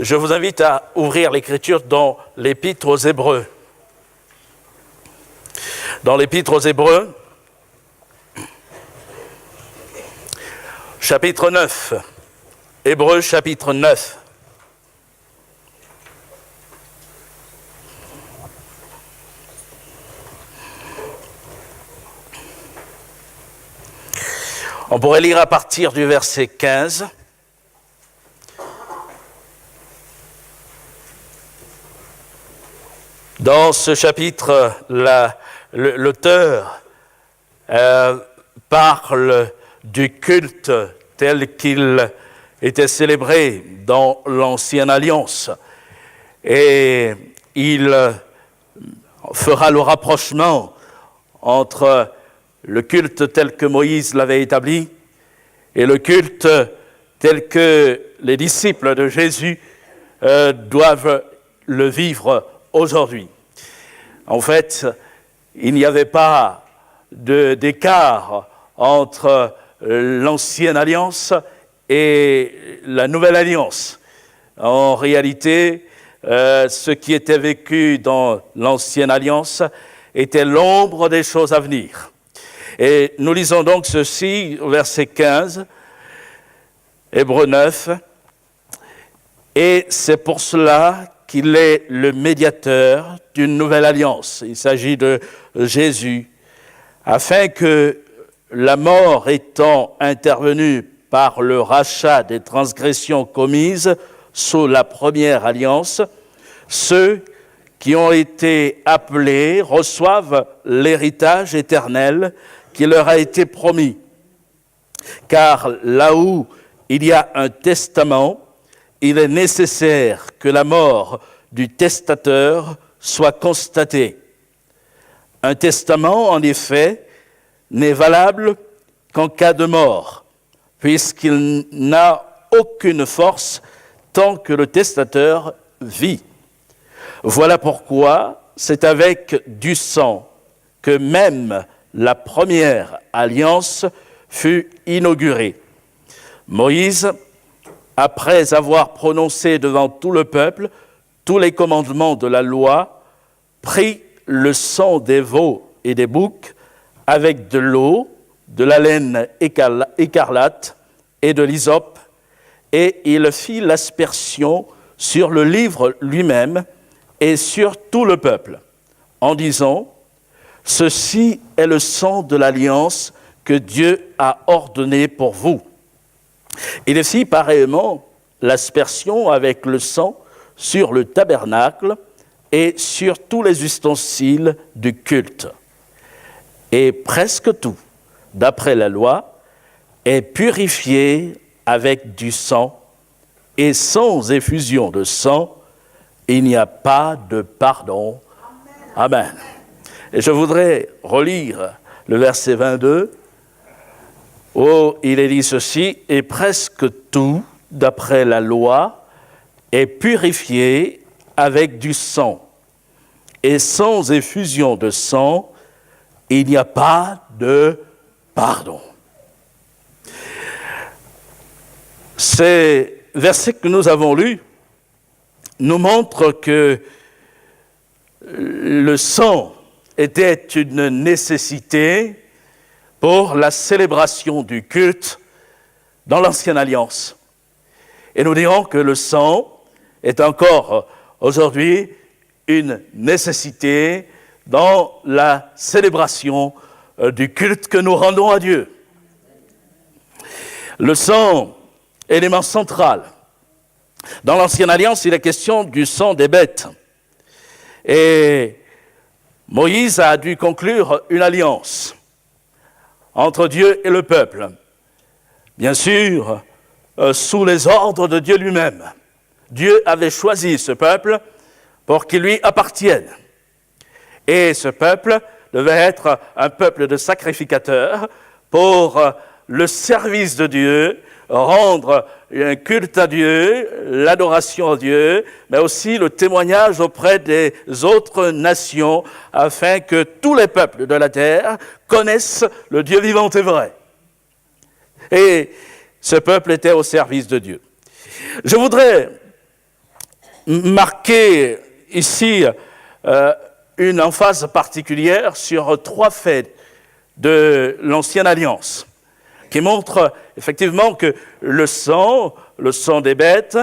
Je vous invite à ouvrir l'Écriture dans l'Épître aux Hébreux. Dans l'Épître aux Hébreux, chapitre 9. Hébreux, chapitre 9. On pourrait lire à partir du verset 15. Dans ce chapitre, l'auteur parle du culte tel qu'il était célébré dans l'Ancienne Alliance. Et il fera le rapprochement entre le culte tel que Moïse l'avait établi et le culte tel que les disciples de Jésus doivent le vivre aujourd'hui. En fait, il n'y avait pas d'écart entre l'Ancienne Alliance et la Nouvelle Alliance. En réalité, ce qui était vécu dans l'Ancienne Alliance était l'ombre des choses à venir. Et nous lisons donc ceci, verset 15, Hébreux 9, « Et c'est pour cela qu'il est le médiateur d'une nouvelle alliance. » Il s'agit de Jésus, afin que la mort étant intervenue par le rachat des transgressions commises sous la première alliance, ceux qui ont été appelés reçoivent l'héritage éternel qui leur a été promis. Car là où il y a un testament, il est nécessaire que la mort du testateur soit constatée. Un testament, en effet, n'est valable qu'en cas de mort, puisqu'il n'a aucune force tant que le testateur vit. Voilà pourquoi c'est avec du sang que même la première alliance fut inaugurée. Moïse, après avoir prononcé devant tout le peuple tous les commandements de la loi, prit le sang des veaux et des boucs avec de l'eau, de la laine écarlate et de l'hysope, et il fit l'aspersion sur le livre lui-même et sur tout le peuple, en disant « Ceci est le sang de l'alliance que Dieu a ordonné pour vous. » Il fit pareillement l'aspersion avec le sang sur le tabernacle et sur tous les ustensiles du culte. Et presque tout, d'après la loi, est purifié avec du sang, et sans effusion de sang, il n'y a pas de pardon. Amen. Et je voudrais relire le verset 22, où il est dit ceci, « Et presque tout, d'après la loi, est purifié avec du sang, et sans effusion de sang, il n'y a pas de pardon. » Ces versets que nous avons lus nous montrent que le sang était une nécessité pour la célébration du culte dans l'Ancienne Alliance. Et nous dirons que le sang est encore aujourd'hui une nécessité dans la célébration du culte que nous rendons à Dieu. Le sang, élément central. Dans l'Ancienne Alliance, il est question du sang des bêtes. Et Moïse a dû conclure une alliance entre Dieu et le peuple. Bien sûr, sous les ordres de Dieu lui-même. Dieu avait choisi ce peuple pour qu'il lui appartienne. Et ce peuple devait être un peuple de sacrificateurs pour le service de Dieu, rendre un culte à Dieu, l'adoration à Dieu, mais aussi le témoignage auprès des autres nations, afin que tous les peuples de la terre connaissent le Dieu vivant et vrai. Et ce peuple était au service de Dieu. Je voudrais marquer ici une emphase particulière sur 3 faits de l'Ancienne Alliance, qui montrent effectivement que le sang des bêtes,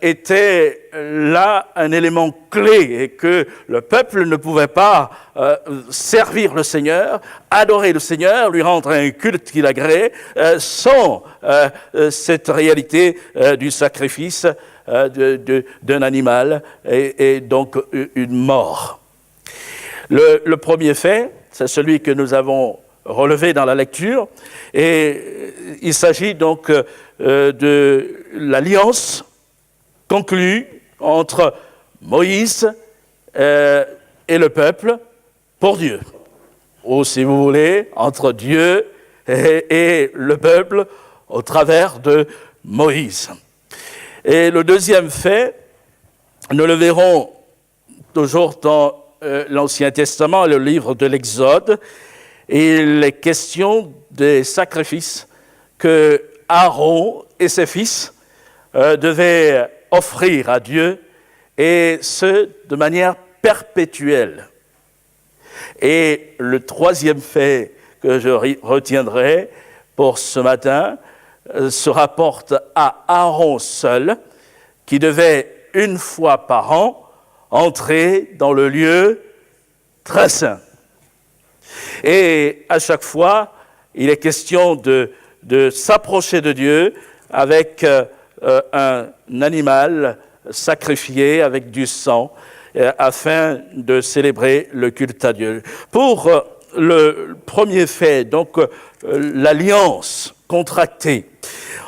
était là un élément clé et que le peuple ne pouvait pas servir le Seigneur, adorer le Seigneur, lui rendre un culte qu'il agréait sans cette réalité du sacrifice d'un animal et donc une mort. Le premier fait, c'est celui que nous avons relevé dans la lecture, et il s'agit donc de l'alliance conclue entre Moïse et le peuple pour Dieu. Ou si vous voulez, entre Dieu et le peuple au travers de Moïse. Et le deuxième fait, nous le verrons toujours dans l'Ancien Testament, le livre de l'Exode, il est question des sacrifices que Aaron et ses fils devaient offrir à Dieu, et ce, de manière perpétuelle. Et le troisième fait que je retiendrai pour ce matin se rapporte à Aaron seul, qui devait une fois par an entrer dans le lieu très saint. Et à chaque fois, il est question de s'approcher de Dieu avec un animal sacrifié avec du sang afin de célébrer le culte à Dieu. Pour le premier fait, donc l'alliance contractée,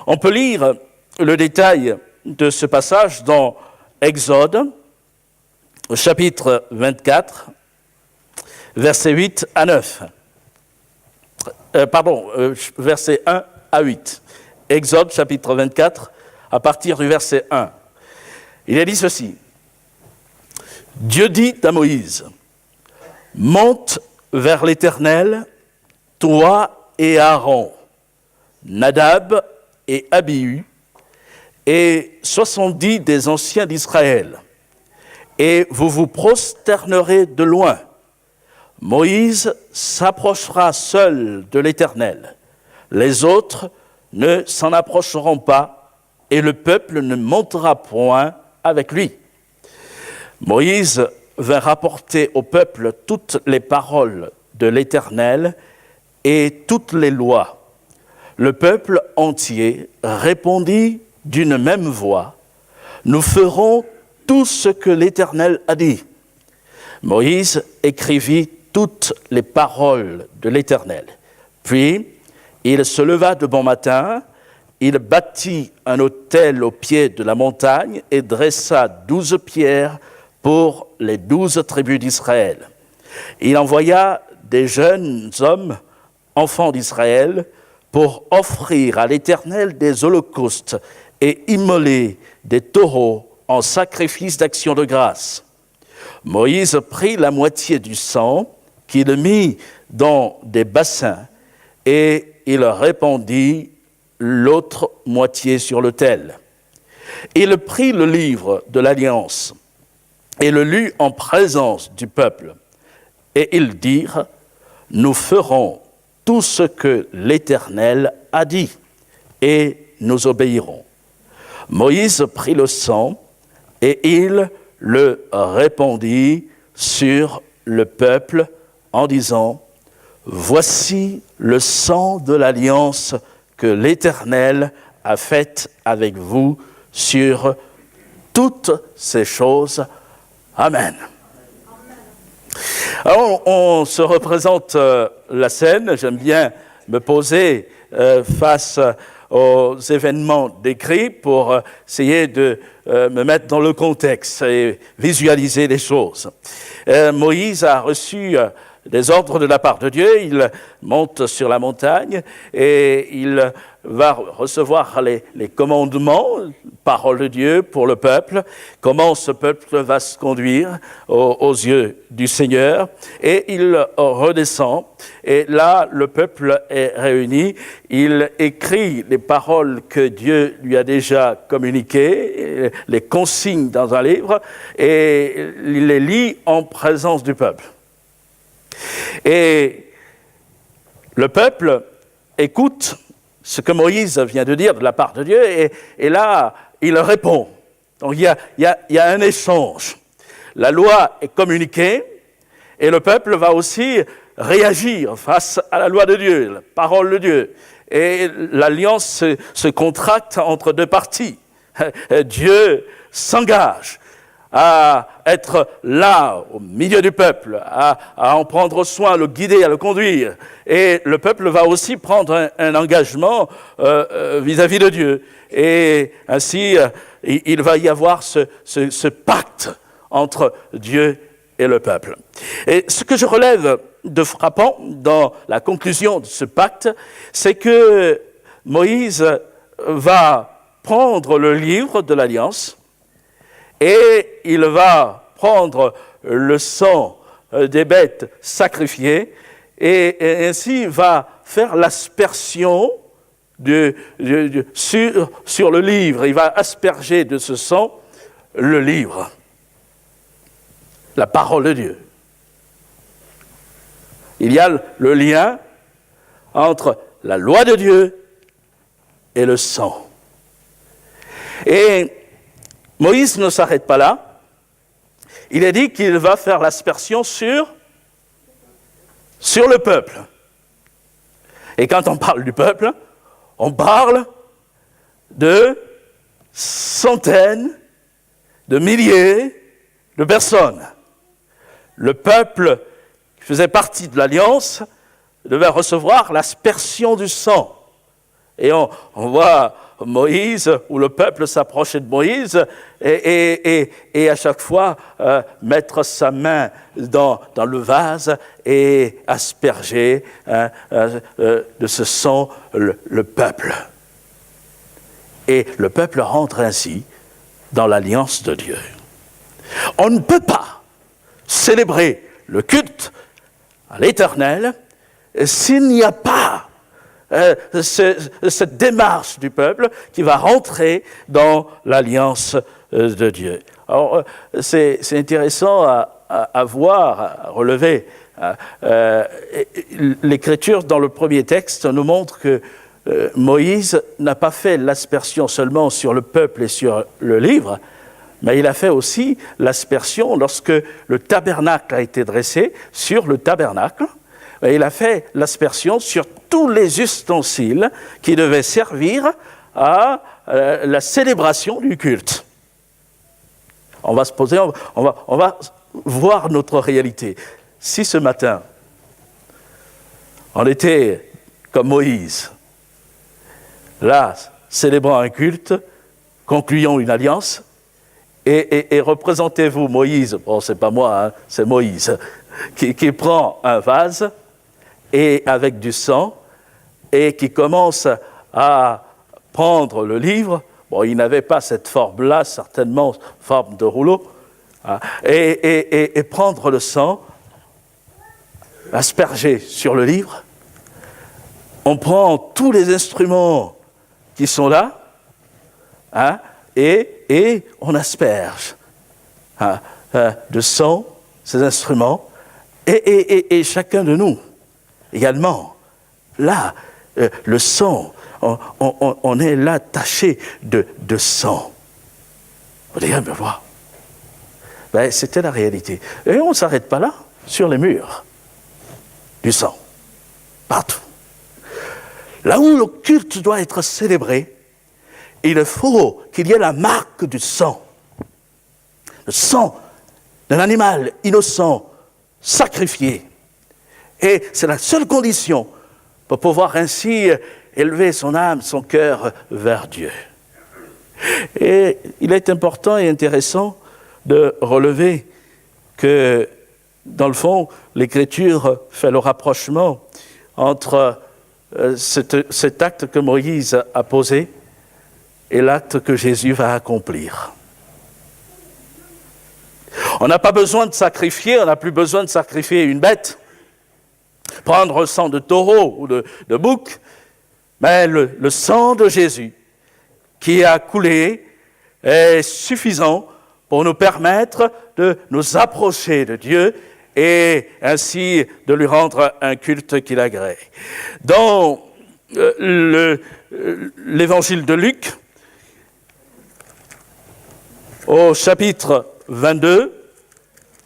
on peut lire le détail de ce passage dans Exode, chapitre 24, versets 8 à 9. Versets 1 à 8. Exode, chapitre 24, à partir du verset 1. Il est dit ceci. Dieu dit à Moïse, « Monte vers l'Éternel, toi et Aaron, Nadab et Abihu, et 70 des anciens d'Israël, et vous vous prosternerez de loin. Moïse s'approchera seul de l'Éternel. Les autres ne s'en approcheront pas, et le peuple ne montera point avec lui. » Moïse vint rapporter au peuple toutes les paroles de l'Éternel et toutes les lois. Le peuple entier répondit d'une même voix, « Nous ferons tout ce que l'Éternel a dit. » Moïse écrivit toutes les paroles de l'Éternel. Puis, il se leva de bon matin, il bâtit un autel au pied de la montagne et dressa 12 pierres pour les 12 tribus d'Israël. Il envoya des jeunes hommes, enfants d'Israël, pour offrir à l'Éternel des holocaustes et immoler des taureaux en sacrifice d'action de grâce. Moïse prit la moitié du sang, qu'il mit dans des bassins, et il répandit l'autre moitié sur l'autel. Il prit le livre de l'Alliance et le lut en présence du peuple. Et ils dirent, « Nous ferons tout ce que l'Éternel a dit, et nous obéirons. » Moïse prit le sang, et il le répandit sur le peuple en disant, « Voici le sang de l'alliance que l'Éternel a faite avec vous sur toutes ces choses. Amen. » Alors, on se représente la scène. J'aime bien me poser face aux événements décrits pour essayer de me mettre dans le contexte et visualiser les choses. Moïse a reçu des ordres de la part de Dieu. Il monte sur la montagne et il va recevoir les commandements, parole de Dieu pour le peuple, comment ce peuple va se conduire aux yeux du Seigneur. Et il redescend et là, le peuple est réuni. Il écrit les paroles que Dieu lui a déjà communiquées, les consigne dans un livre et il les lit en présence du peuple. Et le peuple écoute ce que Moïse vient de dire de la part de Dieu, et là, il répond. Donc il y a un échange. La loi est communiquée, et le peuple va aussi réagir face à la loi de Dieu, la parole de Dieu. Et l'alliance se contracte entre deux parties. Dieu s'engage à être là, au milieu du peuple, à en prendre soin, à le guider, à le conduire. Et le peuple va aussi prendre un engagement vis-à-vis de Dieu. Et ainsi, il va y avoir ce pacte entre Dieu et le peuple. Et ce que je relève de frappant dans la conclusion de ce pacte, c'est que Moïse va prendre le livre de l'Alliance, et il va prendre le sang des bêtes sacrifiées et ainsi va faire l'aspersion sur le livre. Il va asperger de ce sang le livre, la parole de Dieu. Il y a le lien entre la loi de Dieu et le sang. Et Moïse ne s'arrête pas là. Il est dit qu'il va faire l'aspersion sur le peuple. Et quand on parle du peuple, on parle de centaines, de milliers de personnes. Le peuple qui faisait partie de l'Alliance devait recevoir l'aspersion du sang. Et on voit Moïse, où le peuple s'approchait de Moïse, et à chaque fois mettre sa main dans le vase et asperger de ce sang le peuple. Et le peuple rentre ainsi dans l'alliance de Dieu. On ne peut pas célébrer le culte à l'Éternel s'il n'y a pas cette démarche du peuple qui va rentrer dans l'alliance de Dieu. Alors, c'est intéressant à voir, à relever. L'Écriture, dans le premier texte, nous montre que Moïse n'a pas fait l'aspersion seulement sur le peuple et sur le livre, mais il a fait aussi l'aspersion lorsque le tabernacle a été dressé, sur le tabernacle. Et il a fait l'aspersion sur tous les ustensiles qui devaient servir à la célébration du culte. On va se poser, on va voir notre réalité. Si ce matin, on était comme Moïse, là, célébrant un culte, concluant une alliance, et représentez-vous Moïse, bon, c'est pas moi, hein, c'est Moïse, qui prend un vase, et avec du sang, et qui commence à prendre le livre. Bon, il n'avait pas cette forme-là, certainement forme de rouleau, hein, et prendre le sang, asperger sur le livre. On prend tous les instruments qui sont là, hein, et on asperge de sang ces instruments, et chacun de nous également. Là, le sang, on est là taché de sang. Vous allez me voir. Ben, c'était la réalité. Et on ne s'arrête pas là, sur les murs. Du sang. Partout. Là où le culte doit être célébré, il faut qu'il y ait la marque du sang. Le sang d'un animal innocent, sacrifié. Et c'est la seule condition pour pouvoir ainsi élever son âme, son cœur vers Dieu. Et il est important et intéressant de relever que dans le fond, l'Écriture fait le rapprochement entre cet acte que Moïse a posé et l'acte que Jésus va accomplir. On n'a pas besoin de sacrifier, on n'a plus besoin de sacrifier une bête, prendre le sang de taureau ou de bouc, mais le sang de Jésus qui a coulé est suffisant pour nous permettre de nous approcher de Dieu et ainsi de lui rendre un culte qu'il agrée. Dans l'évangile de Luc, au chapitre 22,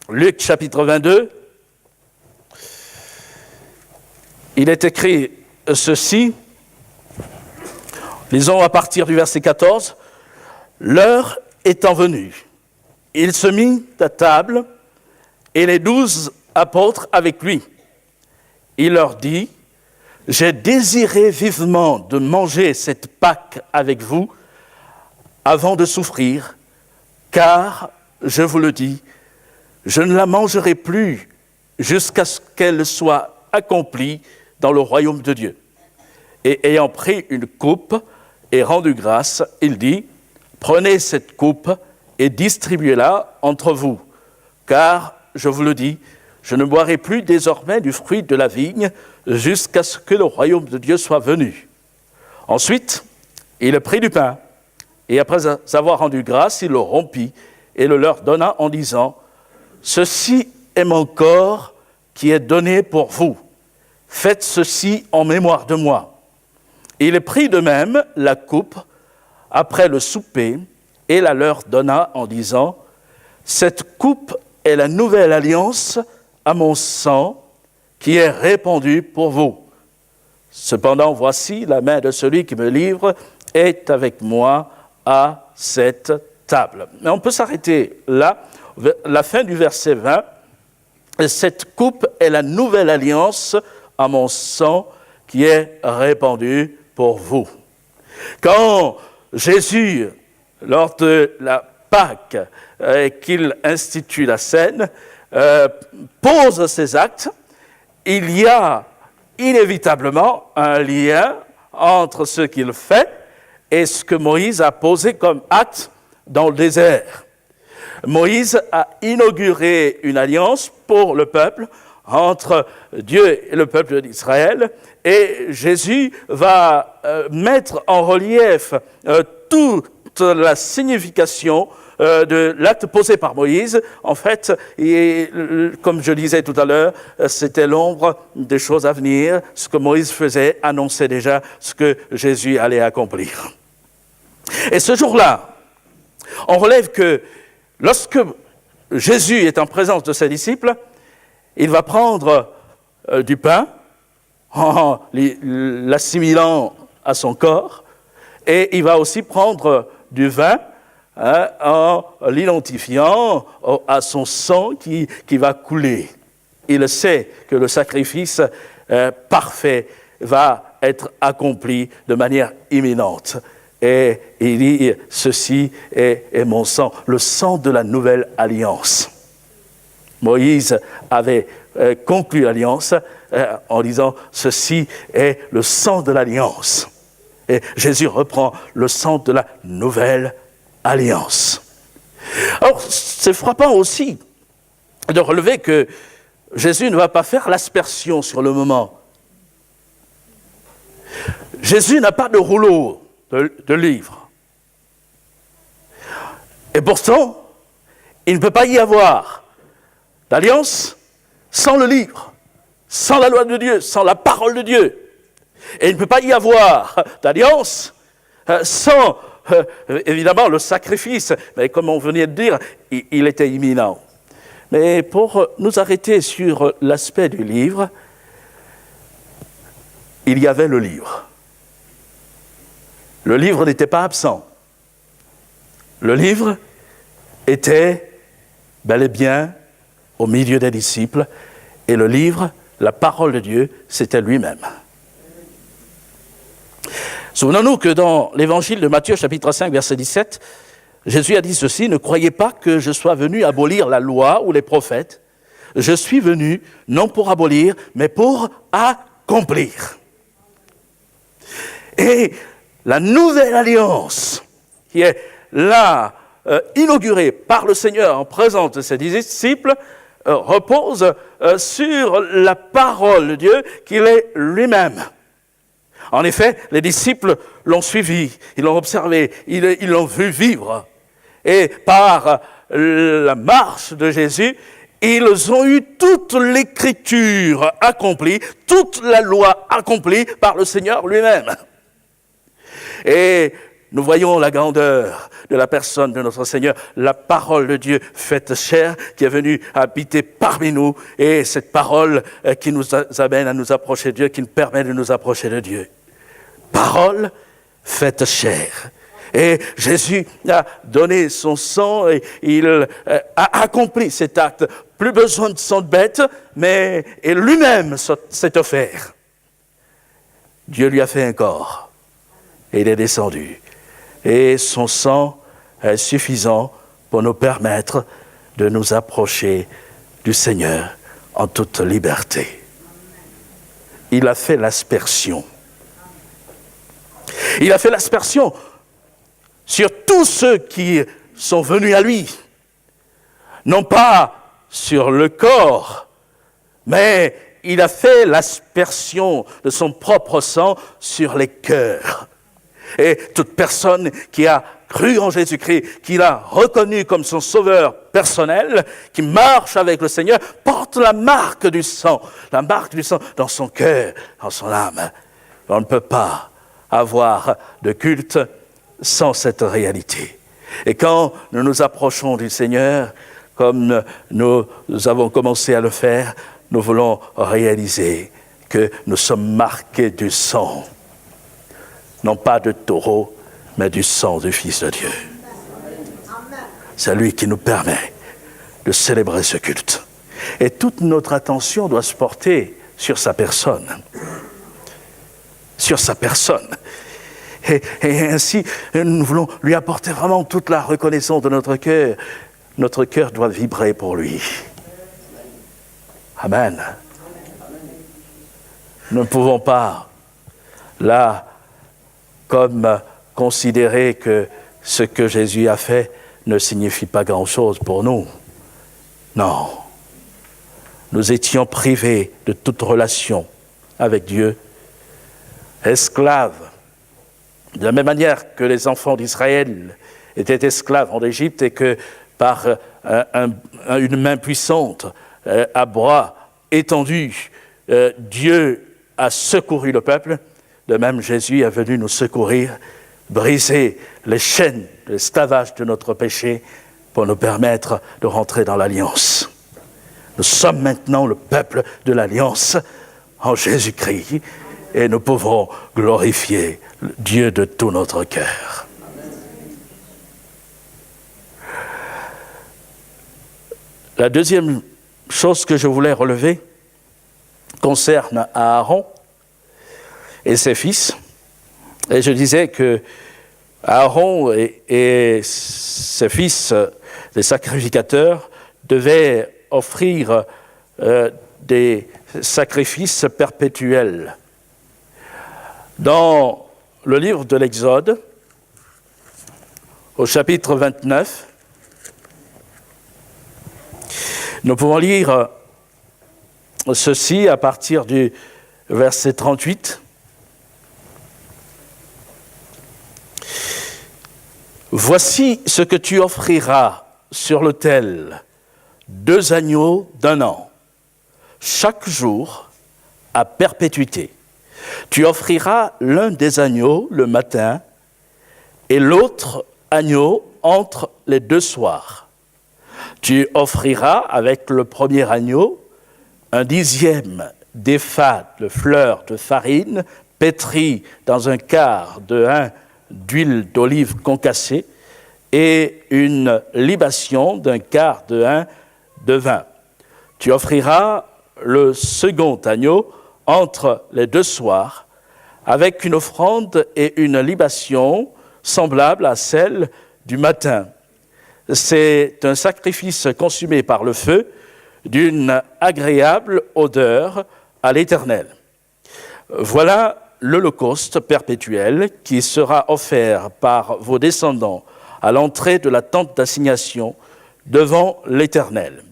Luc chapitre 22, il est écrit ceci, lisons à partir du verset 14, « L'heure étant venue, il se mit à table et les 12 apôtres avec lui. Il leur dit, « J'ai désiré vivement de manger cette Pâque avec vous avant de souffrir, car, je vous le dis, je ne la mangerai plus jusqu'à ce qu'elle soit accomplie dans le royaume de Dieu. » Et ayant pris une coupe et rendu grâce, il dit, « Prenez cette coupe et distribuez-la entre vous, car, je vous le dis, je ne boirai plus désormais du fruit de la vigne jusqu'à ce que le royaume de Dieu soit venu. » Ensuite, il prit du pain, et après avoir rendu grâce, il le rompit et le leur donna en disant, « Ceci est mon corps qui est donné pour vous. Faites ceci en mémoire de moi. » Il prit de même la coupe après le souper et la leur donna en disant, « Cette coupe est la nouvelle alliance à mon sang qui est répandue pour vous. Cependant, voici la main de celui qui me livre est avec moi à cette table. » Mais on peut s'arrêter là, la fin du verset 20. « Cette coupe est la nouvelle alliance à mon sang qui est répandue pour vous. » Quand Jésus, lors de la Pâque, qu'il institue la scène, pose ses actes, il y a inévitablement un lien entre ce qu'il fait et ce que Moïse a posé comme acte dans le désert. Moïse a inauguré une alliance pour le peuple, entre Dieu et le peuple d'Israël, et Jésus va mettre en relief toute la signification de l'acte posé par Moïse. En fait, comme je disais tout à l'heure, c'était l'ombre des choses à venir. Ce que Moïse faisait annonçait déjà ce que Jésus allait accomplir. Et ce jour-là, on relève que lorsque Jésus est en présence de ses disciples, il va prendre du pain en l'assimilant à son corps, et il va aussi prendre du vin en l'identifiant à son sang qui va couler. Il sait que le sacrifice parfait va être accompli de manière imminente. Et il dit, ceci est mon sang, le sang de la nouvelle alliance. Moïse avait conclu l'alliance en disant, ceci est le sang de l'alliance. Et Jésus reprend le sang de la nouvelle alliance. Alors, c'est frappant aussi de relever que Jésus ne va pas faire l'aspersion sur le moment. Jésus n'a pas de rouleau de livres. Et pourtant, il ne peut pas y avoir d'alliance sans le livre, sans la loi de Dieu, sans la parole de Dieu. Et il ne peut pas y avoir d'alliance sans, évidemment, le sacrifice. Mais comme on venait de dire, il était imminent. Mais pour nous arrêter sur l'aspect du livre, il y avait le livre. Le livre n'était pas absent. Le livre était bel et bien au milieu des disciples, et le livre, la parole de Dieu, c'était lui-même. Souvenons-nous que dans l'évangile de Matthieu, chapitre 5, verset 17, Jésus a dit ceci, « Ne croyez pas que je sois venu abolir la loi ou les prophètes. je suis venu non pour abolir, mais pour accomplir. Et la nouvelle alliance qui est là, inaugurée par le Seigneur en présence de ses disciples, repose sur la parole de Dieu qu'il est lui-même. En effet, les disciples l'ont suivi, ils l'ont observé, ils l'ont vu vivre. Et par la marche de Jésus, ils ont eu toute l'écriture accomplie, toute la loi accomplie par le Seigneur lui-même. Et nous voyons la grandeur de la personne de notre Seigneur, la parole de Dieu faite chair qui est venue habiter parmi nous, et cette parole qui nous amène à nous approcher de Dieu, qui nous permet de nous approcher de Dieu. Parole faite chair. Et Jésus a donné son sang et il a accompli cet acte. Plus besoin de sang de bête, mais et lui-même s'est offert. Dieu lui a fait un corps et il est descendu. Et son sang est suffisant pour nous permettre de nous approcher du Seigneur en toute liberté. Il a fait l'aspersion. Il a fait l'aspersion sur tous ceux qui sont venus à lui. Non pas sur le corps, mais il a fait l'aspersion de son propre sang sur les cœurs. Et toute personne qui a cru en Jésus-Christ, qui l'a reconnu comme son sauveur personnel, qui marche avec le Seigneur, porte la marque du sang dans son cœur, dans son âme. On ne peut pas avoir de culte sans cette réalité. Et quand nous nous approchons du Seigneur, comme nous avons commencé à le faire, nous voulons réaliser que nous sommes marqués du sang. Non pas de taureau, mais du sang du Fils de Dieu. C'est lui qui nous permet de célébrer ce culte. Et toute notre attention doit se porter sur sa personne. Sur sa personne. Et ainsi, nous voulons lui apporter vraiment toute la reconnaissance de notre cœur. Notre cœur doit vibrer pour lui. Amen. Nous ne pouvons pas, là, comme considérer que ce que Jésus a fait ne signifie pas grand-chose pour nous. Non. Nous étions privés de toute relation avec Dieu, esclaves, de la même manière que les enfants d'Israël étaient esclaves en Égypte et que par une main puissante, à bras étendus, Dieu a secouru le peuple. De même, Jésus est venu nous secourir, briser les chaînes de l'esclavage de notre péché pour nous permettre de rentrer dans l'alliance. Nous sommes maintenant le peuple de l'alliance en Jésus-Christ et nous pouvons glorifier Dieu de tout notre cœur. La deuxième chose que je voulais relever concerne Aaron et ses fils. Et je disais que Aaron et ses fils, les sacrificateurs, devaient offrir des sacrifices perpétuels. Dans le livre de l'Exode, au chapitre 29, nous pouvons lire ceci à partir du verset 38. Voici ce que tu offriras sur l'autel, 2 agneaux d'1 an, chaque jour à perpétuité. Tu offriras l'un des agneaux le matin et l'autre agneau entre les 2 soirs. Tu offriras avec le premier agneau 1/10 d'épha de fleur de farine pétrie dans un quart de hin d'huile d'olive concassée et une libation d'un quart de hin de vin. Tu offriras le second agneau entre les 2 soirs avec une offrande et une libation semblable à celle du matin. C'est un sacrifice consumé par le feu, d'une agréable odeur à l'Éternel. Voilà l'holocauste perpétuel qui sera offert par vos descendants à l'entrée de la tente d'assignation devant l'Éternel.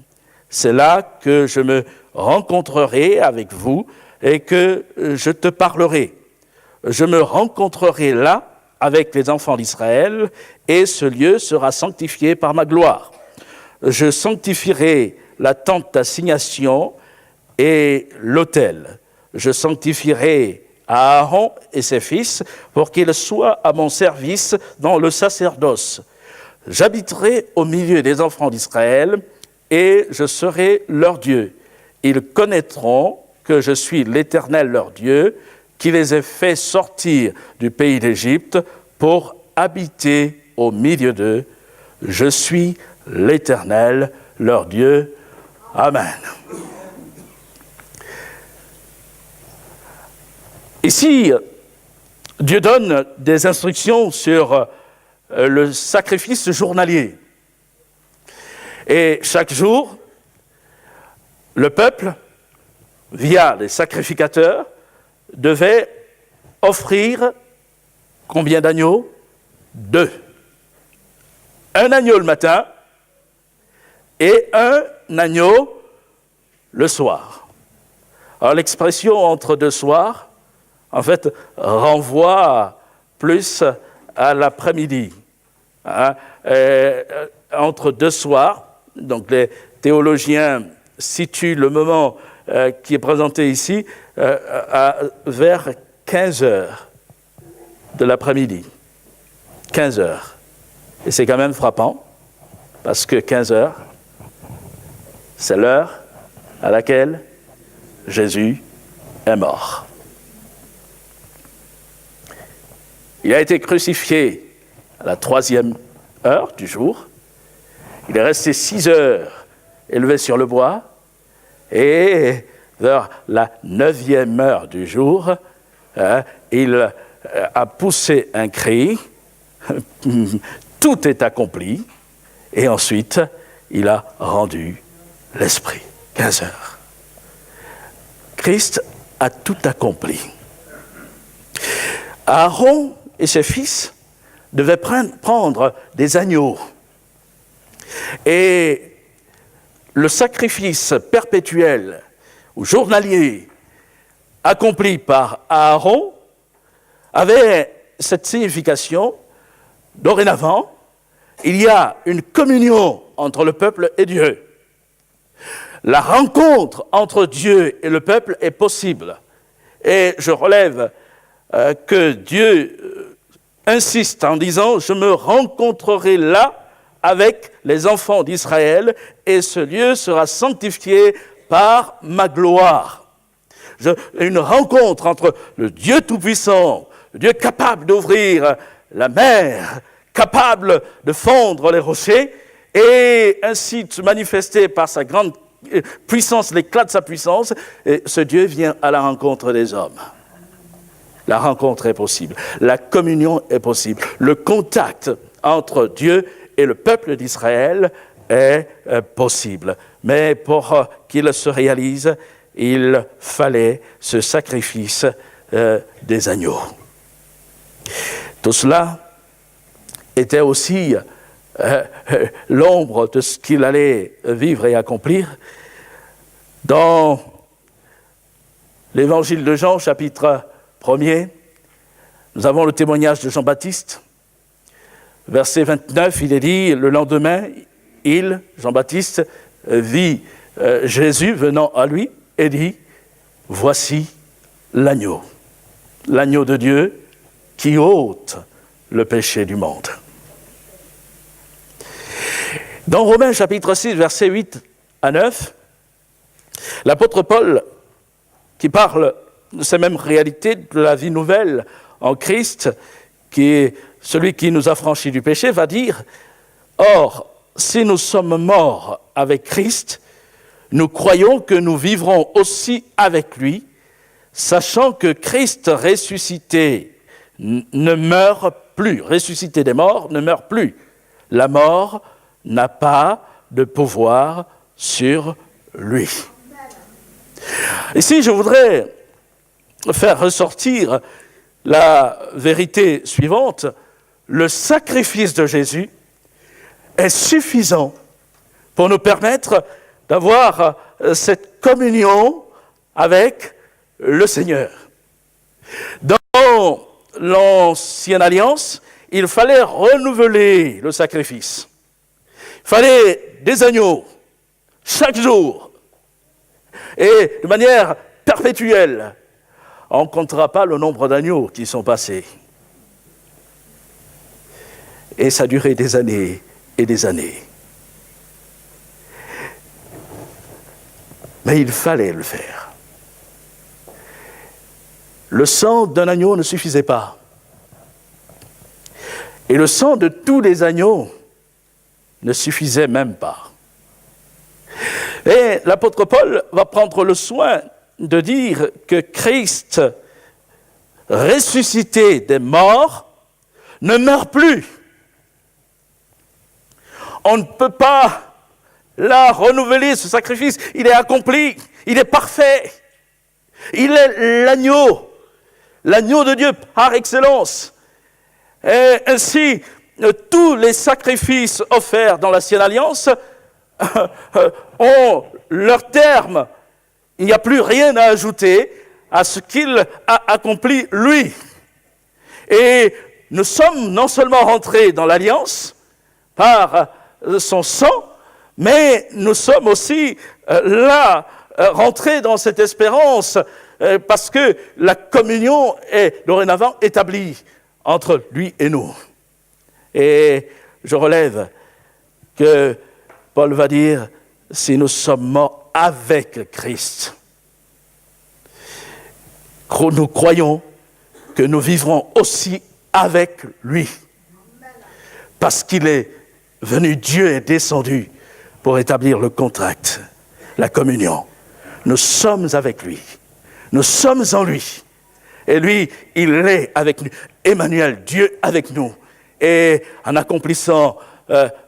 C'est là que je me rencontrerai avec vous et que je te parlerai. Je me rencontrerai là avec les enfants d'Israël et ce lieu sera sanctifié par ma gloire. Je sanctifierai la tente d'assignation et l'autel. Je sanctifierai Aaron et ses fils pour qu'ils soient à mon service dans le sacerdoce. J'habiterai au milieu des enfants d'Israël et je serai leur Dieu. Ils connaîtront que je suis l'Éternel leur Dieu, qui les ai fait sortir du pays d'Égypte pour habiter au milieu d'eux. Je suis l'Éternel leur Dieu. Amen. Ici, Dieu donne des instructions sur le sacrifice journalier. Et chaque jour, le peuple, via les sacrificateurs, devait offrir combien d'agneaux? 2. Un agneau le matin et un agneau le soir. Alors l'expression entre deux soirs, en fait, renvoie plus à l'après-midi. Entre deux soirs, donc les théologiens situent le moment qui est présenté ici vers 15 heures de l'après-midi. 15 heures. Et c'est quand même frappant, parce que 15 heures, c'est l'heure à laquelle Jésus est mort. Il a été crucifié à la 3e heure du jour. Il est resté 6 heures élevé sur le bois. Et vers la 9e heure du jour, il a poussé un cri. Tout est accompli. Et ensuite, il a rendu l'esprit. 15 heures. Christ a tout accompli. Aaron et ses fils devaient prendre des agneaux. Et le sacrifice perpétuel ou journalier accompli par Aaron avait cette signification. Dorénavant, il y a une communion entre le peuple et Dieu. La rencontre entre Dieu et le peuple est possible. Et je relève que Dieu insiste en disant « Je me rencontrerai là avec les enfants d'Israël et ce lieu sera sanctifié par ma gloire. » Une rencontre entre le Dieu Tout-Puissant, le Dieu capable d'ouvrir la mer, capable de fondre les rochers et ainsi de se manifester par sa grande puissance, l'éclat de sa puissance, et ce Dieu vient à la rencontre des hommes. La rencontre est possible, la communion est possible, le contact entre Dieu et le peuple d'Israël est possible. Mais pour qu'il se réalise, il fallait ce sacrifice des agneaux. Tout cela était aussi l'ombre de ce qu'il allait vivre et accomplir. Dans l'évangile de Jean, chapitre 1er, nous avons le témoignage de Jean-Baptiste. Verset 29, il est dit, le lendemain, Jean-Baptiste, vit Jésus venant à lui et dit, voici l'agneau de Dieu qui ôte le péché du monde. Dans Romains chapitre 6, versets 8 à 9, l'apôtre Paul, qui parle de ces mêmes réalités, de la vie nouvelle en Christ, qui est celui qui nous a franchis du péché, va dire « Or, si nous sommes morts avec Christ, nous croyons que nous vivrons aussi avec lui, sachant que Christ ressuscité ne meurt plus, ressuscité des morts ne meurt plus. La mort n'a pas de pouvoir sur lui. Ici, je voudrais faire ressortir la vérité suivante. Le sacrifice de Jésus est suffisant pour nous permettre d'avoir cette communion avec le Seigneur. Dans l'Ancienne Alliance, il fallait renouveler le sacrifice. Il fallait des agneaux chaque jour et de manière perpétuelle. On ne comptera pas le nombre d'agneaux qui sont passés. Et ça a duré des années et des années. Mais il fallait le faire. Le sang d'un agneau ne suffisait pas. Et le sang de tous les agneaux ne suffisait même pas. Et l'apôtre Paul va prendre le soin de dire que Christ, ressuscité des morts, ne meurt plus. On ne peut pas là renouveler ce sacrifice. Il est accompli, il est parfait. Il est l'agneau de Dieu par excellence. Et ainsi, tous les sacrifices offerts dans l'Ancienne Alliance ont leur terme. Il n'y a plus rien à ajouter à ce qu'il a accompli lui. Et nous sommes non seulement rentrés dans l'Alliance par son sang, mais nous sommes aussi rentrés dans cette espérance parce que la communion est dorénavant établie entre lui et nous. Et je relève que Paul va dire, si nous sommes morts avec Christ, nous croyons que nous vivrons aussi avec lui. Parce qu'il est venu, Dieu est descendu pour établir le contact, la communion. Nous sommes avec lui. Nous sommes en lui. Et lui, il est avec nous. Emmanuel, Dieu avec nous. Et en accomplissant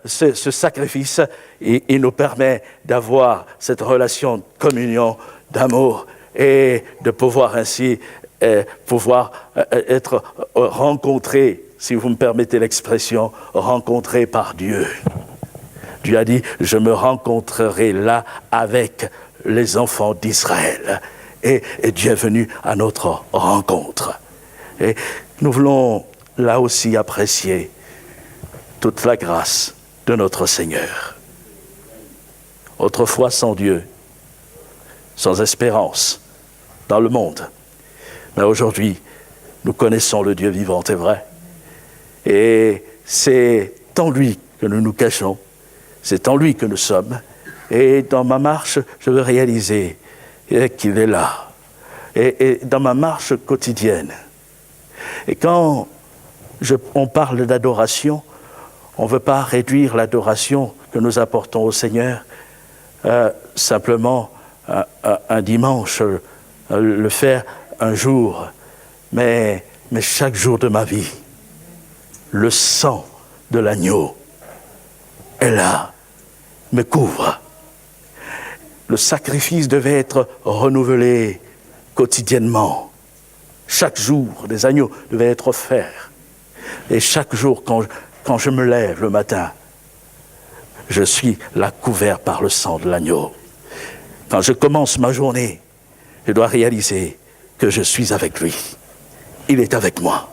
ce sacrifice, il nous permet d'avoir cette relation de communion, d'amour, et de pouvoir ainsi être rencontré, si vous me permettez l'expression, rencontré par Dieu. Dieu a dit, je me rencontrerai là avec les enfants d'Israël. Et Dieu est venu à notre rencontre. Et nous voulons là aussi apprécier toute la grâce de notre Seigneur. Autrefois sans Dieu, sans espérance dans le monde. Mais aujourd'hui, nous connaissons le Dieu vivant, c'est vrai. Et c'est en lui que nous nous cachons. C'est en lui que nous sommes. Et dans ma marche, je veux réaliser qu'il est là. Et dans ma marche quotidienne. Et quand on parle d'adoration, on ne veut pas réduire l'adoration que nous apportons au Seigneur simplement un dimanche, le faire un jour, mais chaque jour de ma vie, le sang de l'agneau est là, me couvre. Le sacrifice devait être renouvelé quotidiennement. Chaque jour, des agneaux devaient être offerts. Et chaque jour, quand je me lève le matin, je suis là couvert par le sang de l'agneau. Quand je commence ma journée, je dois réaliser que je suis avec lui. Il est avec moi.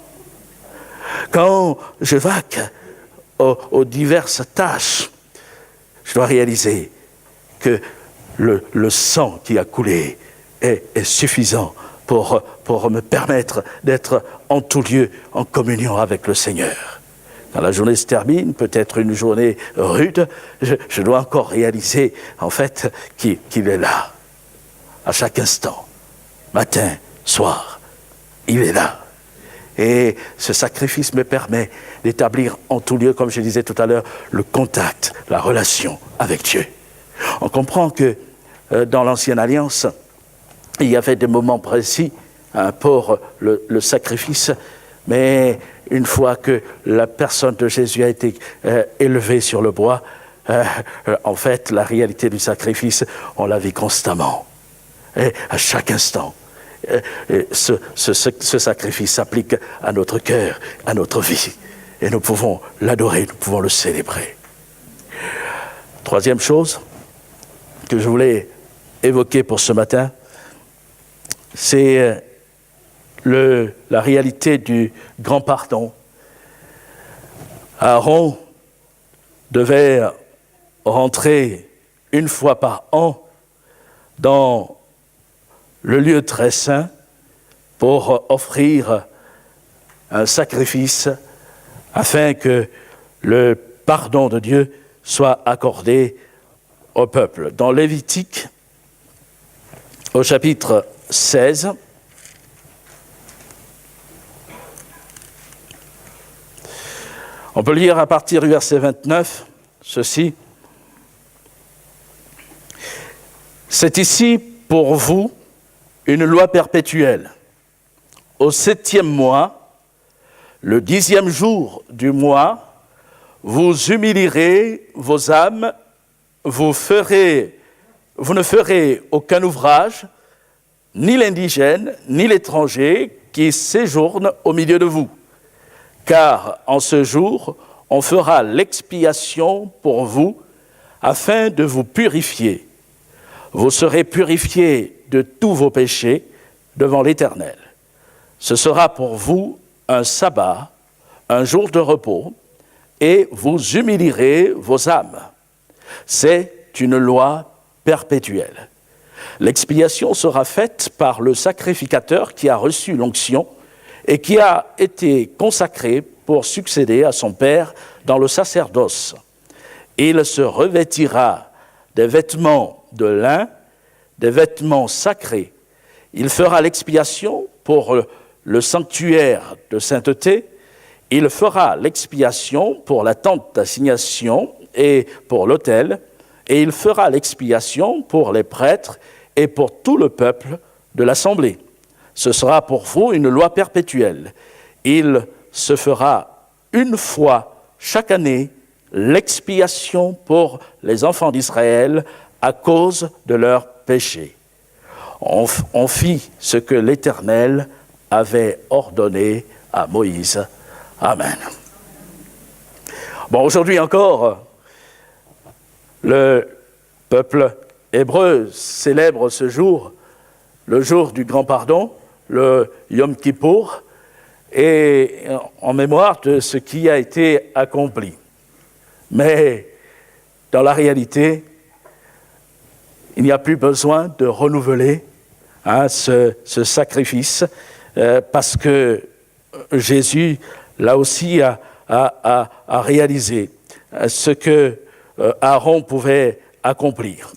Quand je vaque aux diverses tâches, je dois réaliser que le sang qui a coulé est suffisant pour me permettre d'être en tout lieu en communion avec le Seigneur. Quand la journée se termine, peut-être une journée rude, je dois encore réaliser en fait qu'il est là, à chaque instant, matin, soir, il est là. Et ce sacrifice me permet d'établir en tout lieu, comme je disais tout à l'heure, le contact, la relation avec Dieu. On comprend que dans l'Ancienne Alliance, il y avait des moments précis pour le sacrifice, mais une fois que la personne de Jésus a été élevée sur le bois, En fait, la réalité du sacrifice, on la vit constamment, et à chaque instant. Et ce sacrifice s'applique à notre cœur, à notre vie. Et nous pouvons l'adorer, nous pouvons le célébrer. Troisième chose que je voulais évoquer pour ce matin, c'est la réalité du grand pardon. Aaron devait rentrer une fois par an dans le lieu très saint pour offrir un sacrifice afin que le pardon de Dieu soit accordé au peuple. Dans Lévitique, au chapitre 16, on peut lire à partir du verset 29, ceci. C'est ici pour vous une loi perpétuelle. Au 7e mois, le 10e jour du mois, vous humilierez vos âmes, vous ne ferez aucun ouvrage, ni l'indigène, ni l'étranger qui séjourne au milieu de vous. Car en ce jour, on fera l'expiation pour vous, afin de vous purifier. Vous serez purifiés de tous vos péchés devant l'Éternel. Ce sera pour vous un sabbat, un jour de repos, et vous humilierez vos âmes. C'est une loi perpétuelle. L'expiation sera faite par le sacrificateur qui a reçu l'onction et qui a été consacré pour succéder à son père dans le sacerdoce. Il se revêtira des vêtements de lin, des vêtements sacrés. Il fera l'expiation pour le sanctuaire de sainteté. Il fera l'expiation pour la tente d'assignation et pour l'autel. Et il fera l'expiation pour les prêtres et pour tout le peuple de l'assemblée. Ce sera pour vous une loi perpétuelle. Il se fera une fois chaque année l'expiation pour les enfants d'Israël à cause de leurs péchés. On fit ce que l'Éternel avait ordonné à Moïse. Amen. Bon, aujourd'hui encore, le peuple hébreu célèbre ce jour, le jour du grand pardon, le Yom Kippour, et en mémoire de ce qui a été accompli. Mais dans la réalité, il n'y a plus besoin de renouveler ce sacrifice parce que Jésus, là aussi, a réalisé ce que Aaron pouvait accomplir.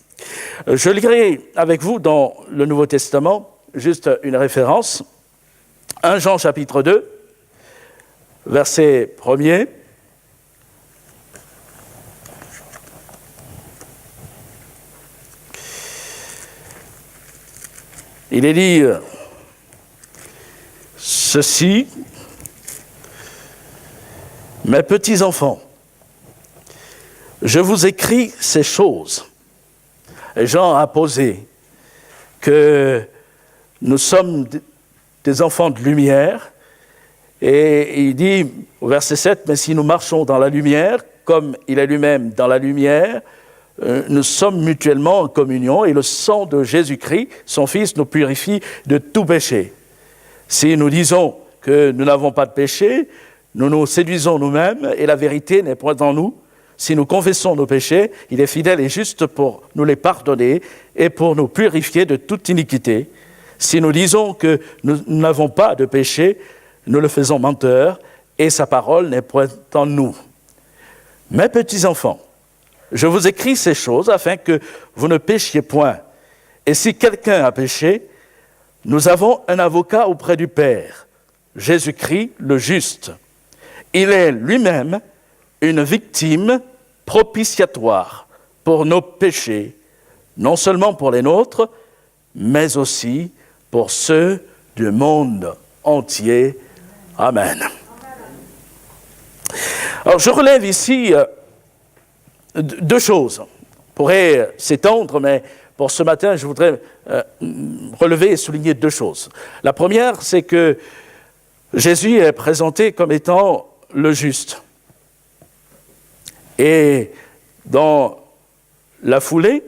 Je lirai avec vous dans le Nouveau Testament juste une référence. 1 Jean chapitre 2, verset 1er. Il est dit ceci, « Mes petits enfants, je vous écris ces choses. » Et Jean a posé que nous sommes des enfants de lumière, et il dit au verset 7, « Mais si nous marchons dans la lumière, comme il est lui-même dans la lumière, nous sommes mutuellement en communion et le sang de Jésus-Christ, son Fils, nous purifie de tout péché. Si nous disons que nous n'avons pas de péché, nous nous séduisons nous-mêmes et la vérité n'est point en nous. Si nous confessons nos péchés, il est fidèle et juste pour nous les pardonner et pour nous purifier de toute iniquité. Si nous disons que nous n'avons pas de péché, nous le faisons menteur et sa parole n'est point en nous. Mes petits enfants, je vous écris ces choses afin que vous ne péchiez point. Et si quelqu'un a péché, nous avons un avocat auprès du Père, Jésus-Christ le juste. Il est lui-même une victime propitiatoire pour nos péchés, non seulement pour les nôtres, mais aussi pour ceux du monde entier. Amen. Alors je relève ici deux choses. On pourrait s'étendre, mais pour ce matin, je voudrais relever et souligner deux choses. La première, c'est que Jésus est présenté comme étant le juste. Et dans la foulée,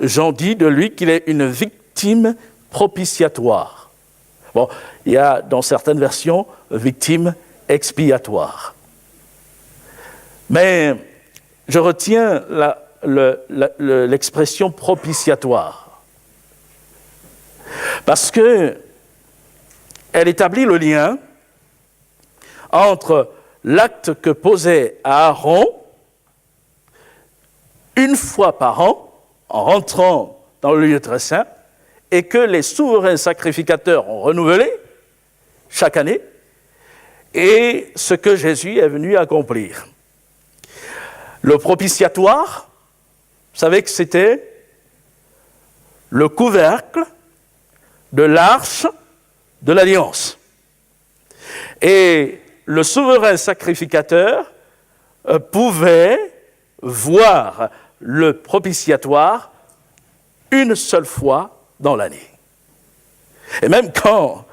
Jean dit de lui qu'il est une victime propitiatoire. Bon, il y a dans certaines versions victime expiatoire. Mais je retiens l'expression propitiatoire parce que elle établit le lien entre l'acte que posait Aaron une fois par an en rentrant dans le lieu très saint et que les souverains sacrificateurs ont renouvelé chaque année et ce que Jésus est venu accomplir. Le propitiatoire, vous savez que c'était le couvercle de l'arche de l'Alliance. Et le souverain sacrificateur pouvait voir le propitiatoire une seule fois dans l'année. Et même quand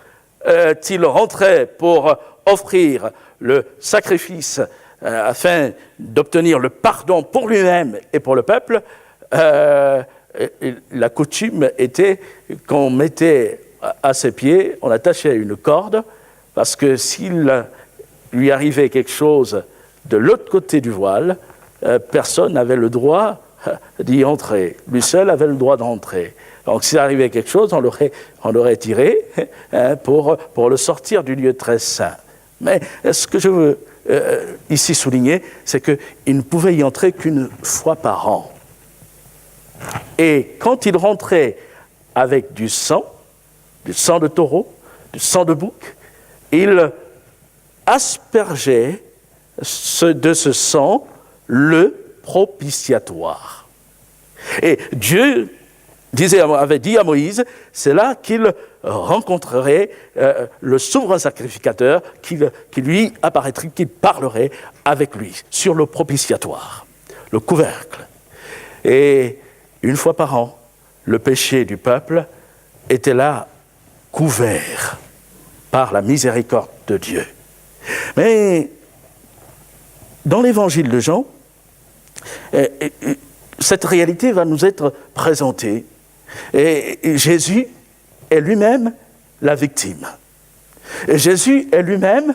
il rentrait pour offrir le sacrifice afin d'obtenir le pardon pour lui-même et pour le peuple, la coutume était qu'on mettait à ses pieds, on attachait une corde, parce que s'il lui arrivait quelque chose de l'autre côté du voile, personne n'avait le droit d'y entrer. Lui seul avait le droit d'entrer. Donc s'il arrivait quelque chose, on l'aurait tiré pour le sortir du lieu très saint. Mais ce que je veux ici souligner, c'est qu'il ne pouvait y entrer qu'une fois par an. Et quand il rentrait avec du sang de taureau, du sang de bouc, il aspergeait de ce sang le propitiatoire. Et Dieu avait dit à Moïse, c'est là qu'il rencontrerait le souverain sacrificateur qui lui apparaîtrait, qui parlerait avec lui sur le propitiatoire, le couvercle. Et une fois par an, le péché du peuple était là couvert par la miséricorde de Dieu. Mais dans l'évangile de Jean, cette réalité va nous être présentée. Et Jésus est lui-même la victime. Et Jésus est lui-même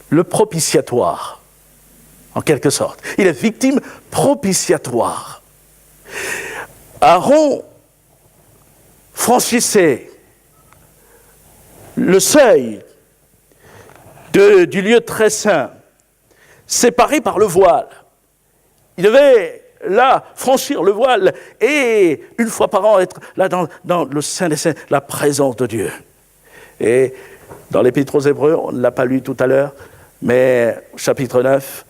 le propitiatoire, en quelque sorte. Il est victime propitiatoire. Aaron franchissait le seuil du lieu très saint, séparé par le voile. Il devait là franchir le voile et une fois par an être là dans le Saint des Saints, la présence de Dieu. Et dans l'Épître aux Hébreux, on ne l'a pas lu tout à l'heure, mais au chapitre 9,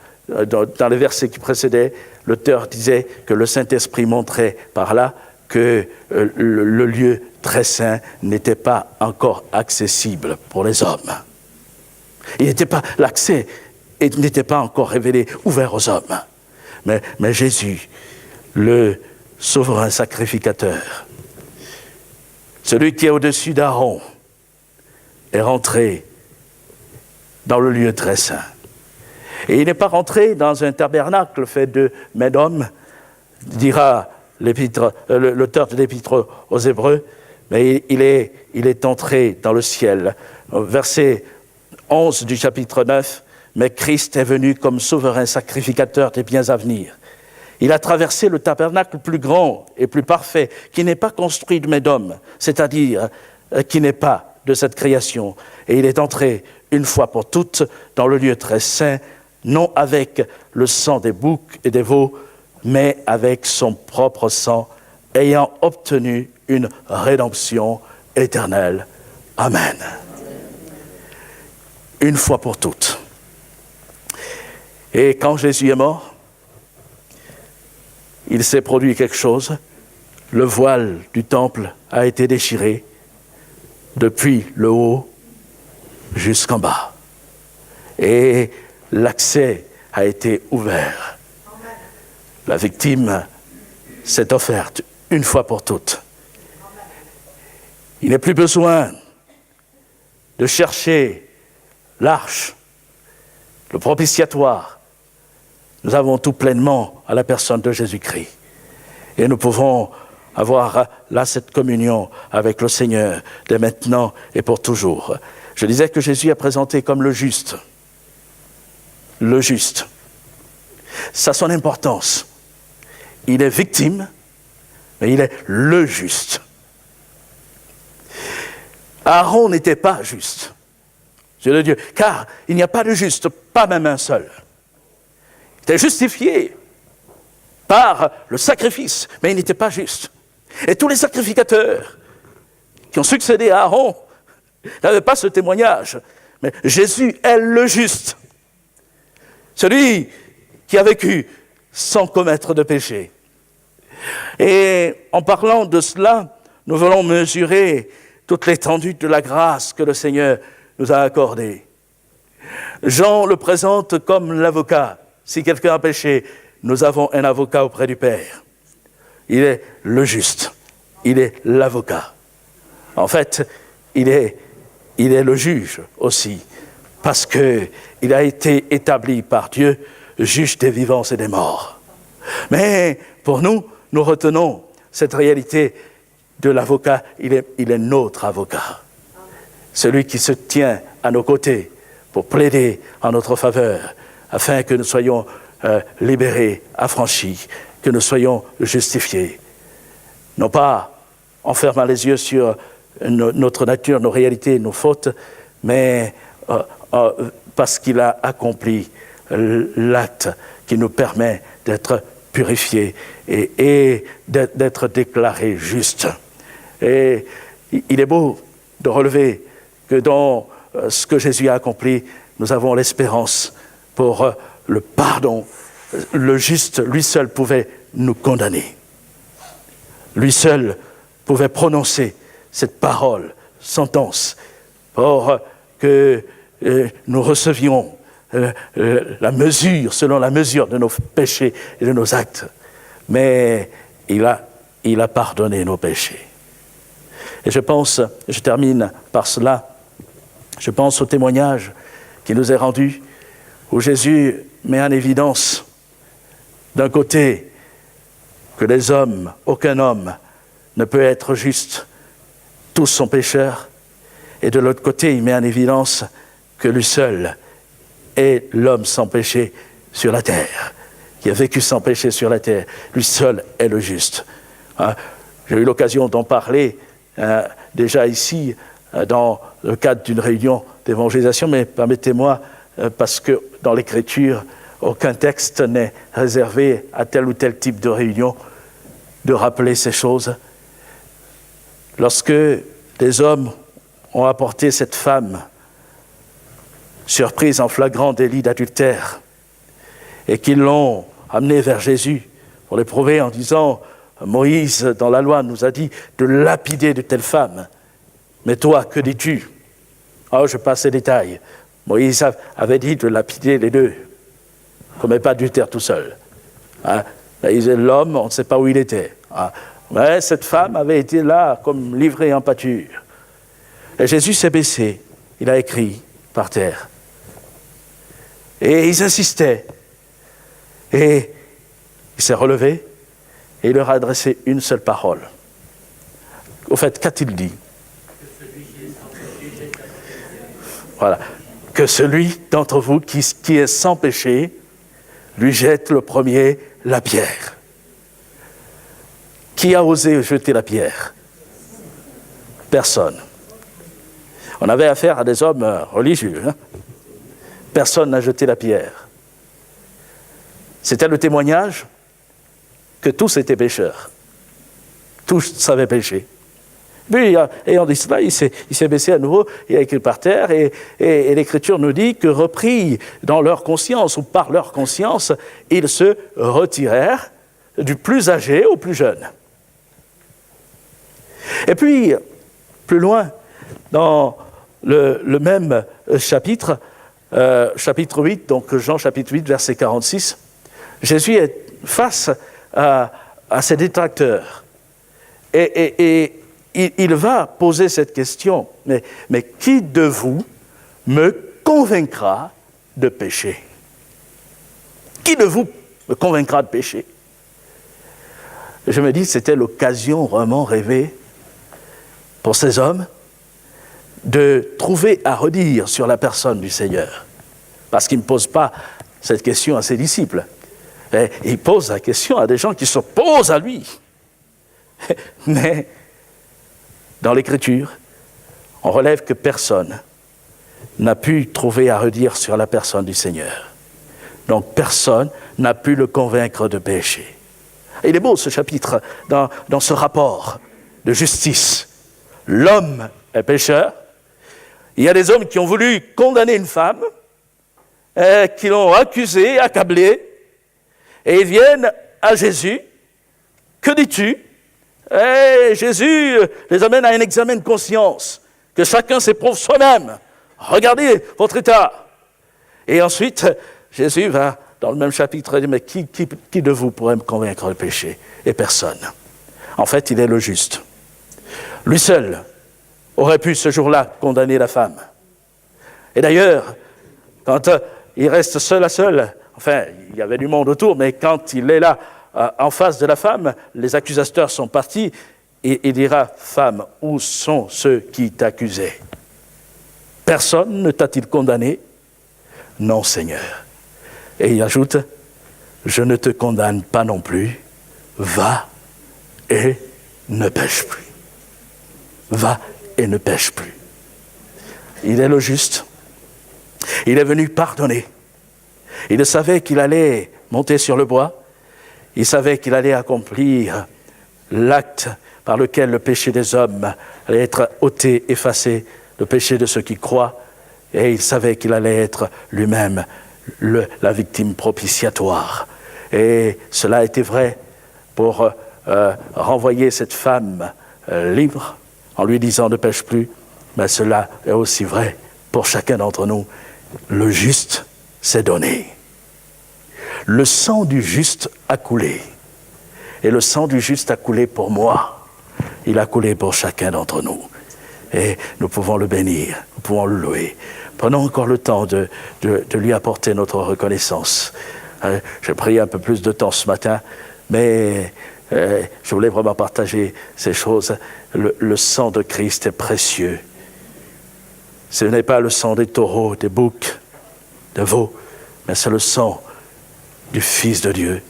dans les versets qui précédaient, l'auteur disait que le Saint-Esprit montrait par là que le lieu très saint n'était pas encore accessible pour les hommes. L'accès n'était pas encore révélé, ouvert aux hommes. Mais Jésus, le souverain sacrificateur, celui qui est au-dessus d'Aaron, est rentré dans le lieu très saint. Et il n'est pas rentré dans un tabernacle fait de mains d'hommes, dira l'auteur de l'Épître aux Hébreux, mais il est entré dans le ciel. Verset 11 du chapitre 9, mais Christ est venu comme souverain sacrificateur des biens à venir. Il a traversé le tabernacle plus grand et plus parfait, qui n'est pas construit de mains d'hommes, c'est-à-dire qui n'est pas de cette création. Et il est entré une fois pour toutes dans le lieu très saint, non avec le sang des boucs et des veaux, mais avec son propre sang, ayant obtenu une rédemption éternelle. Amen. Une fois pour toutes. Et quand Jésus est mort, il s'est produit quelque chose. Le voile du temple a été déchiré depuis le haut jusqu'en bas. Et l'accès a été ouvert. La victime s'est offerte une fois pour toutes. Il n'est plus besoin de chercher l'arche, le propitiatoire. Nous avons tout pleinement à la personne de Jésus-Christ. Et nous pouvons avoir là cette communion avec le Seigneur dès maintenant et pour toujours. Je disais que Jésus est présenté comme le juste. Le juste. Ça a son importance. Il est victime, mais il est le juste. Aaron n'était pas juste, Dieu de Dieu, car il n'y a pas de juste, pas même un seul. Il était justifié par le sacrifice, mais il n'était pas juste. Et tous les sacrificateurs qui ont succédé à Aaron n'avaient pas ce témoignage. Mais Jésus est le juste, celui qui a vécu sans commettre de péché. Et en parlant de cela, nous voulons mesurer toute l'étendue de la grâce que le Seigneur nous a accordée. Jean le présente comme l'avocat. Si quelqu'un a péché, nous avons un avocat auprès du Père. Il est le juste. Il est l'avocat. En fait, il est le juge aussi, parce qu'il a été établi par Dieu, juge des vivants et des morts. Mais pour nous retenons cette réalité de l'avocat, il est notre avocat. Celui qui se tient à nos côtés pour plaider en notre faveur, afin que nous soyons libérés, affranchis, que nous soyons justifiés. Non pas en fermant les yeux sur notre nature, nos réalités, nos fautes, mais parce qu'il a accompli l'acte qui nous permet d'être purifiés et d'être déclarés justes. Et il est beau de relever que dans ce que Jésus a accompli, nous avons l'espérance pour le pardon. Le juste, lui seul, pouvait nous condamner. Lui seul pouvait prononcer cette parole, sentence, pour que nous recevions la mesure, selon la mesure de nos péchés et de nos actes. Mais il a pardonné nos péchés. Et je termine par cela, je pense au témoignage qui nous est rendu, où Jésus met en évidence, d'un côté, que les hommes, aucun homme ne peut être juste, tous sont pécheurs, et de l'autre côté, il met en évidence que lui seul est l'homme sans péché sur la terre, qui a vécu sans péché sur la terre. Lui seul est le juste. J'ai eu l'occasion d'en parler déjà ici, dans le cadre d'une réunion d'évangélisation, mais permettez-moi, parce que dans l'Écriture, aucun texte n'est réservé à tel ou tel type de réunion, de rappeler ces choses. Lorsque des hommes ont apporté cette femme surprise en flagrant délit d'adultère et qu'ils l'ont amenée vers Jésus pour l'éprouver en disant « Moïse, dans la loi, nous a dit de lapider de telle femme. Mais toi, que dis-tu » Oh, je passe les détails. Moïse avait dit de lapider les deux. Ne commet pas adultère tout seul. L'homme, on ne sait pas où il était. Mais cette femme avait été là comme livrée en pâture. Et Jésus s'est baissé. Il a écrit par terre. Et ils insistaient. Et il s'est relevé et il leur a adressé une seule parole. Au fait, qu'a-t-il dit ? Voilà. Que celui d'entre vous qui est sans péché lui jette le premier la pierre. Qui a osé jeter la pierre ? Personne. On avait affaire à des hommes religieux. Personne n'a jeté la pierre. C'était le témoignage que tous étaient pécheurs. Tous savaient pécher. Puis, ayant dit cela, il s'est baissé à nouveau, il a écrit par terre, et l'Écriture nous dit que repris dans leur conscience, ou par leur conscience, ils se retirèrent du plus âgé au plus jeune. Et puis, plus loin, dans le même chapitre 8, donc Jean chapitre 8, verset 46, Jésus est face à ses détracteurs. Et il va poser cette question, mais qui de vous me convaincra de pécher? Qui de vous me convaincra de pécher? Je me dis que c'était l'occasion vraiment rêvée pour ces hommes de trouver à redire sur la personne du Seigneur. Parce qu'il ne pose pas cette question à ses disciples. Et il pose la question à des gens qui s'opposent à lui. Mais dans l'Écriture, on relève que personne n'a pu trouver à redire sur la personne du Seigneur. Donc personne n'a pu le convaincre de pécher. Et il est beau ce chapitre dans ce rapport de justice. L'homme est pécheur. Il y a des hommes qui ont voulu condamner une femme, qui l'ont accusée, accablée, et ils viennent à Jésus. Que dis-tu? Et Jésus les amène à un examen de conscience, que chacun s'éprouve soi-même. Regardez votre état. Et ensuite, Jésus va, dans le même chapitre, dire, mais qui de vous pourrait me convaincre de péché? Et personne. En fait, il est le juste. Lui seul aurait pu ce jour-là condamner la femme. Et d'ailleurs, quand il reste seul à seul, enfin, il y avait du monde autour, mais quand il est là, en face de la femme, les accusateurs sont partis, et il dira, femme, où sont ceux qui t'accusaient? Personne ne t'a-t-il condamné? Non, Seigneur. Et il ajoute, je ne te condamne pas non plus, va et ne pêche plus. Va et ne pêche plus. Il est le juste. Il est venu pardonner. Il savait qu'il allait monter sur le bois. Il savait qu'il allait accomplir l'acte par lequel le péché des hommes allait être ôté, effacé, le péché de ceux qui croient. Et il savait qu'il allait être lui-même la victime propitiatoire. Et cela était vrai pour renvoyer cette femme libre en lui disant ne pêche plus. Mais cela est aussi vrai pour chacun d'entre nous. Le juste s'est donné. Le sang du juste a coulé. Et le sang du juste a coulé pour moi. Il a coulé pour chacun d'entre nous. Et nous pouvons le bénir, nous pouvons le louer. Prenons encore le temps de lui apporter notre reconnaissance. J'ai pris un peu plus de temps ce matin, mais je voulais vraiment partager ces choses. Le sang de Christ est précieux. Ce n'est pas le sang des taureaux, des boucs, des veaux, mais c'est le sang du Fils de Dieu.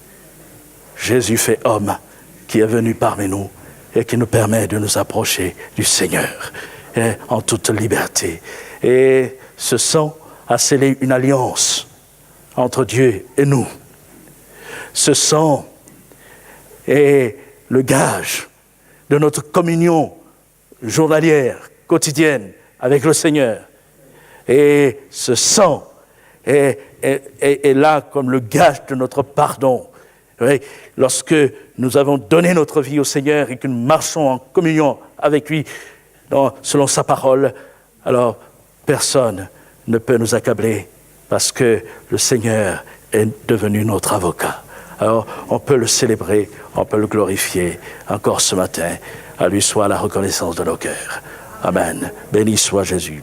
Jésus fait homme, qui est venu parmi nous et qui nous permet de nous approcher du Seigneur en toute liberté. Et ce sang a scellé une alliance entre Dieu et nous. Ce sang est le gage de notre communion journalière, quotidienne avec le Seigneur. Et ce sang est là comme le gage de notre pardon. Oui, lorsque nous avons donné notre vie au Seigneur et que nous marchons en communion avec lui selon sa parole, alors personne ne peut nous accabler parce que le Seigneur est devenu notre avocat. Alors on peut le célébrer, on peut le glorifier encore ce matin. À lui soit la reconnaissance de nos cœurs. Amen. Béni soit Jésus.